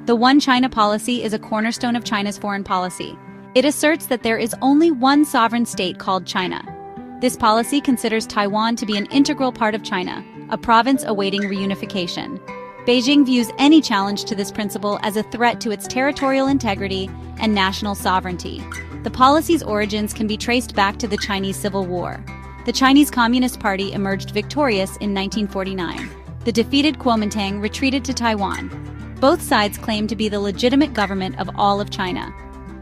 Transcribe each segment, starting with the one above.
The One China policy is a cornerstone of China's foreign policy. It asserts that there is only one sovereign state called China. This policy considers Taiwan to be an integral part of China, a province awaiting reunification. Beijing views any challenge to this principle as a threat to its territorial integrity and national sovereignty. The policy's origins can be traced back to the Chinese Civil War. The Chinese Communist Party emerged victorious in 1949. The defeated Kuomintang retreated to Taiwan. Both sides claim to be the legitimate government of all of China.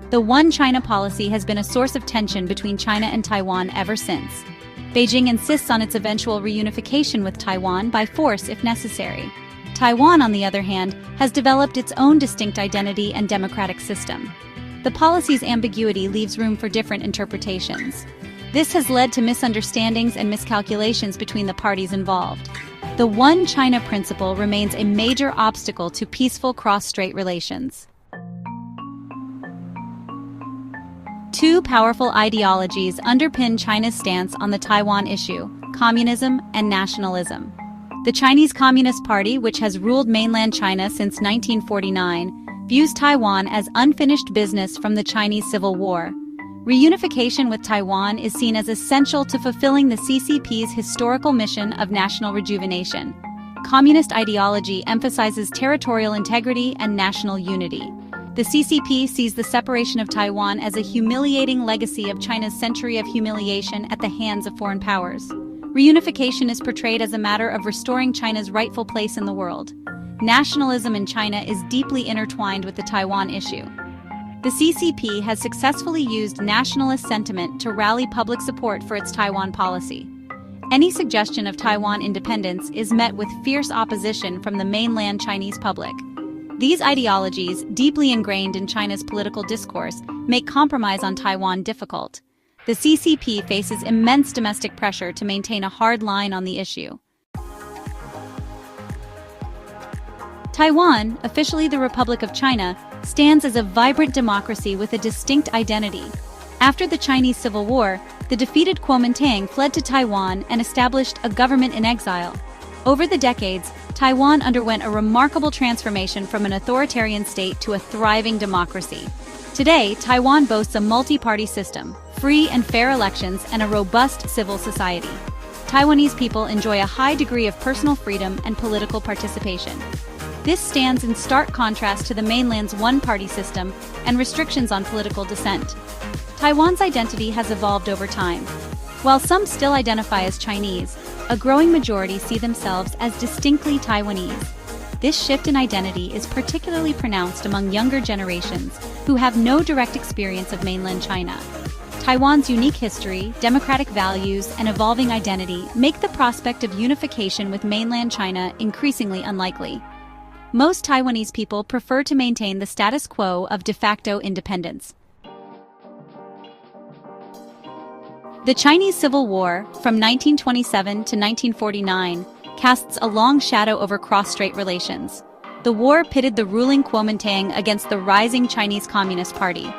The One China policy has been a source of tension between China and Taiwan ever since. Beijing insists on its eventual reunification with Taiwan by force if necessary. Taiwan, on the other hand, has developed its own distinct identity and democratic system. The policy's ambiguity leaves room for different interpretations. This has led to misunderstandings and miscalculations between the parties involved. The One China principle remains a major obstacle to peaceful cross-strait relations. Two powerful ideologies underpin China's stance on the Taiwan issue: communism and nationalism. The Chinese Communist Party, which has ruled mainland China since 1949, views Taiwan as unfinished business from the Chinese Civil War. Reunification with Taiwan is seen as essential to fulfilling the CCP's historical mission of national rejuvenation. Communist ideology emphasizes territorial integrity and national unity. The CCP sees the separation of Taiwan as a humiliating legacy of China's century of humiliation at the hands of foreign powers. Reunification is portrayed as a matter of restoring China's rightful place in the world. Nationalism in China is deeply intertwined with the Taiwan issue. The CCP has successfully used nationalist sentiment to rally public support for its Taiwan policy. Any suggestion of Taiwan independence is met with fierce opposition from the mainland Chinese public. These ideologies, deeply ingrained in China's political discourse, make compromise on Taiwan difficult. The CCP faces immense domestic pressure to maintain a hard line on the issue. Taiwan, officially the Republic of China, stands as a vibrant democracy with a distinct identity. After the Chinese Civil War, the defeated Kuomintang fled to Taiwan and established a government in exile. Over the decades, Taiwan underwent a remarkable transformation from an authoritarian state to a thriving democracy. Today, Taiwan boasts a multi-party system, free and fair elections, and a robust civil society. Taiwanese people enjoy a high degree of personal freedom and political participation. This stands in stark contrast to the mainland's one-party system and restrictions on political dissent. Taiwan's identity has evolved over time. While some still identify as Chinese, a growing majority see themselves as distinctly Taiwanese. This shift in identity is particularly pronounced among younger generations who have no direct experience of mainland China. Taiwan's unique history, democratic values, and evolving identity make the prospect of unification with mainland China increasingly unlikely. Most Taiwanese people prefer to maintain the status quo of de facto independence. The Chinese Civil War, from 1927 to 1949, casts a long shadow over cross-strait relations. The war pitted the ruling Kuomintang against the rising Chinese Communist Party.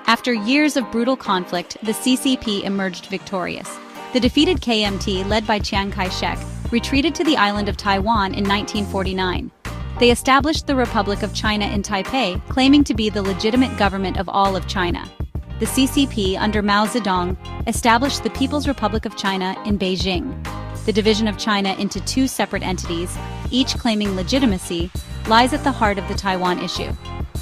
After years of brutal conflict, the CCP emerged victorious. The defeated KMT, led by Chiang Kai-shek, retreated to the island of Taiwan in 1949. They established the Republic of China in Taipei, claiming to be the legitimate government of all of China. The CCP, under Mao Zedong, established the People's Republic of China in Beijing. The division of China into two separate entities, each claiming legitimacy, lies at the heart of the Taiwan issue.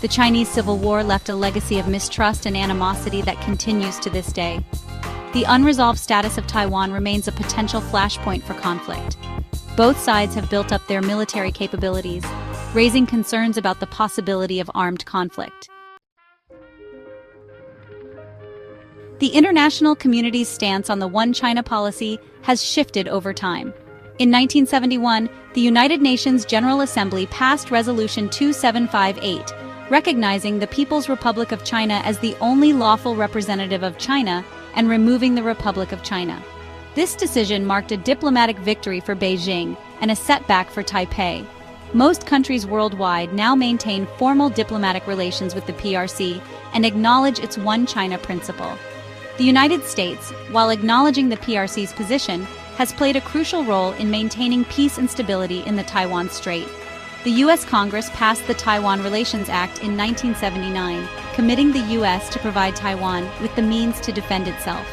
The Chinese Civil War left a legacy of mistrust and animosity that continues to this day. The unresolved status of Taiwan remains a potential flashpoint for conflict. Both sides have built up their military capabilities, raising concerns about the possibility of armed conflict. The international community's stance on the One China policy has shifted over time. In 1971, the United Nations General Assembly passed Resolution 2758, recognizing the People's Republic of China as the only lawful representative of China and removing the Republic of China. This decision marked a diplomatic victory for Beijing and a setback for Taipei. Most countries worldwide now maintain formal diplomatic relations with the PRC and acknowledge its One China principle. The United States, while acknowledging the PRC's position, has played a crucial role in maintaining peace and stability in the Taiwan Strait. The U.S. Congress passed the Taiwan Relations Act in 1979, committing the U.S. to provide Taiwan with the means to defend itself.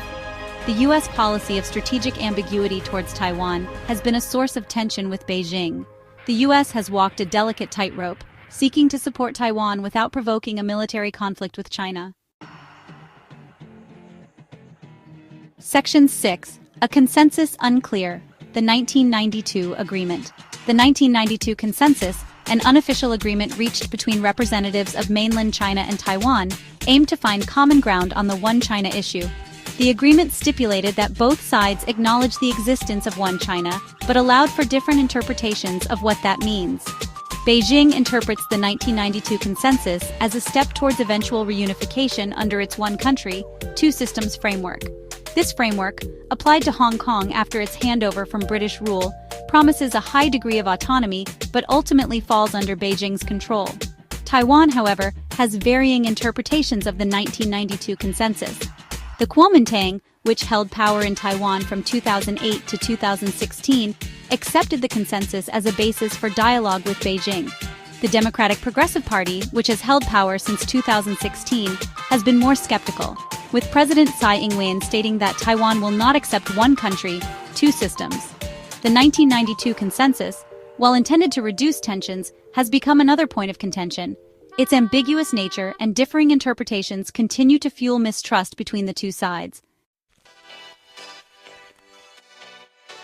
The U.S. policy of strategic ambiguity towards Taiwan has been a source of tension with Beijing. The U.S. has walked a delicate tightrope, seeking to support Taiwan without provoking a military conflict with China. Section 6. A consensus unclear. The 1992 Agreement. The 1992 Consensus, an unofficial agreement reached between representatives of mainland China and Taiwan, aimed to find common ground on the One China issue. The agreement stipulated that both sides acknowledge the existence of One China, but allowed for different interpretations of what that means. Beijing interprets the 1992 Consensus as a step towards eventual reunification under its one country, two systems framework. This framework, applied to Hong Kong after its handover from British rule, promises a high degree of autonomy but ultimately falls under Beijing's control. Taiwan, however, has varying interpretations of the 1992 Consensus. The Kuomintang, which held power in Taiwan from 2008 to 2016, accepted the consensus as a basis for dialogue with Beijing. The Democratic Progressive Party, which has held power since 2016, has been more skeptical, with President Tsai Ing-wen stating that Taiwan will not accept one country, two systems. The 1992 Consensus, while intended to reduce tensions, has become another point of contention. Its ambiguous nature and differing interpretations continue to fuel mistrust between the two sides.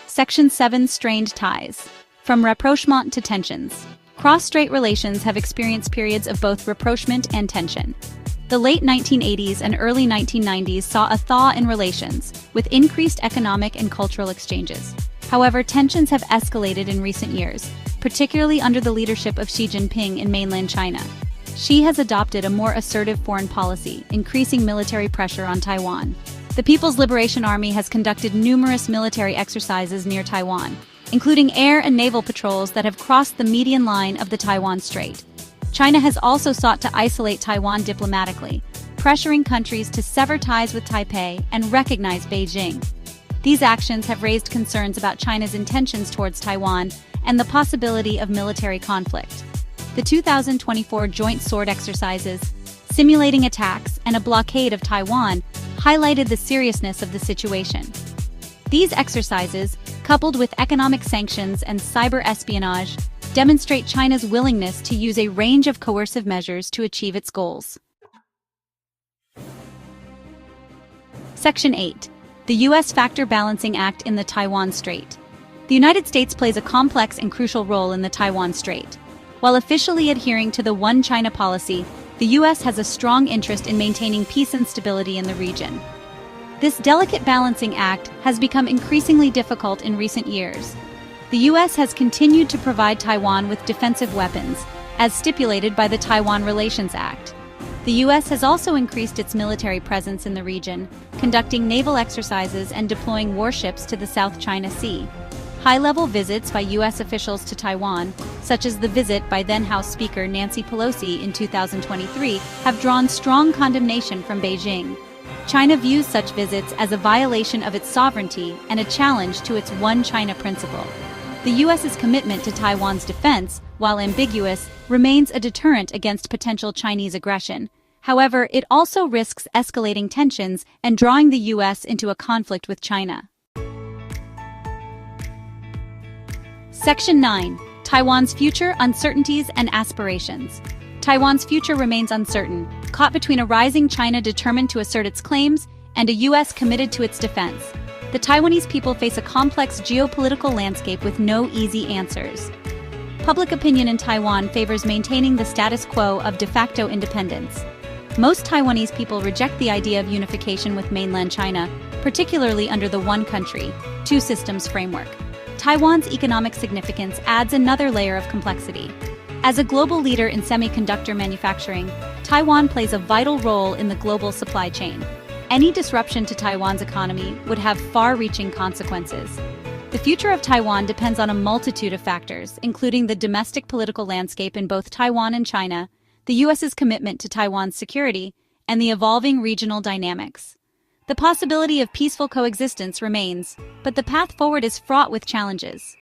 Section 7. Strained ties. From rapprochement to tensions. Cross-strait relations have experienced periods of both rapprochement and tension. The late 1980s and early 1990s saw a thaw in relations, with increased economic and cultural exchanges. However, tensions have escalated in recent years, particularly under the leadership of Xi Jinping in mainland China. Xi has adopted a more assertive foreign policy, increasing military pressure on Taiwan. The People's Liberation Army has conducted numerous military exercises near Taiwan, including air and naval patrols that have crossed the median line of the Taiwan Strait. China has also sought to isolate Taiwan diplomatically, pressuring countries to sever ties with Taipei and recognize Beijing. These actions have raised concerns about China's intentions towards Taiwan and the possibility of military conflict. The 2024 Joint Sword exercises, simulating attacks and a blockade of Taiwan, highlighted the seriousness of the situation. These exercises, coupled with economic sanctions and cyber espionage, demonstrate China's willingness to use a range of coercive measures to achieve its goals. Section 8. The U.S. Factor Balancing Act in the Taiwan Strait. The United States plays a complex and crucial role in the Taiwan Strait. While officially adhering to the One China policy, the U.S. has a strong interest in maintaining peace and stability in the region. This delicate balancing act has become increasingly difficult in recent years. The U.S. has continued to provide Taiwan with defensive weapons, as stipulated by the Taiwan Relations Act. The U.S. has also increased its military presence in the region, conducting naval exercises and deploying warships to the South China Sea. High-level visits by U.S. officials to Taiwan, such as the visit by then-House Speaker Nancy Pelosi in 2023, have drawn strong condemnation from Beijing. China views such visits as a violation of its sovereignty and a challenge to its One China principle. The U.S.'s commitment to Taiwan's defense, while ambiguous, remains a deterrent against potential Chinese aggression. However, it also risks escalating tensions and drawing the U.S. into a conflict with China. Section 9. Taiwan's future, uncertainties, and aspirations. Taiwan's future remains uncertain, caught between a rising China determined to assert its claims and a U.S. committed to its defense. The Taiwanese people face a complex geopolitical landscape with no easy answers. Public opinion in Taiwan favors maintaining the status quo of de facto independence. Most Taiwanese people reject the idea of unification with mainland China, particularly under the one country, two systems framework. Taiwan's economic significance adds another layer of complexity. As a global leader in semiconductor manufacturing, Taiwan plays a vital role in the global supply chain. Any disruption to Taiwan's economy would have far-reaching consequences. The future of Taiwan depends on a multitude of factors, including the domestic political landscape in both Taiwan and China, the U.S.'s commitment to Taiwan's security, and the evolving regional dynamics. The possibility of peaceful coexistence remains, but the path forward is fraught with challenges.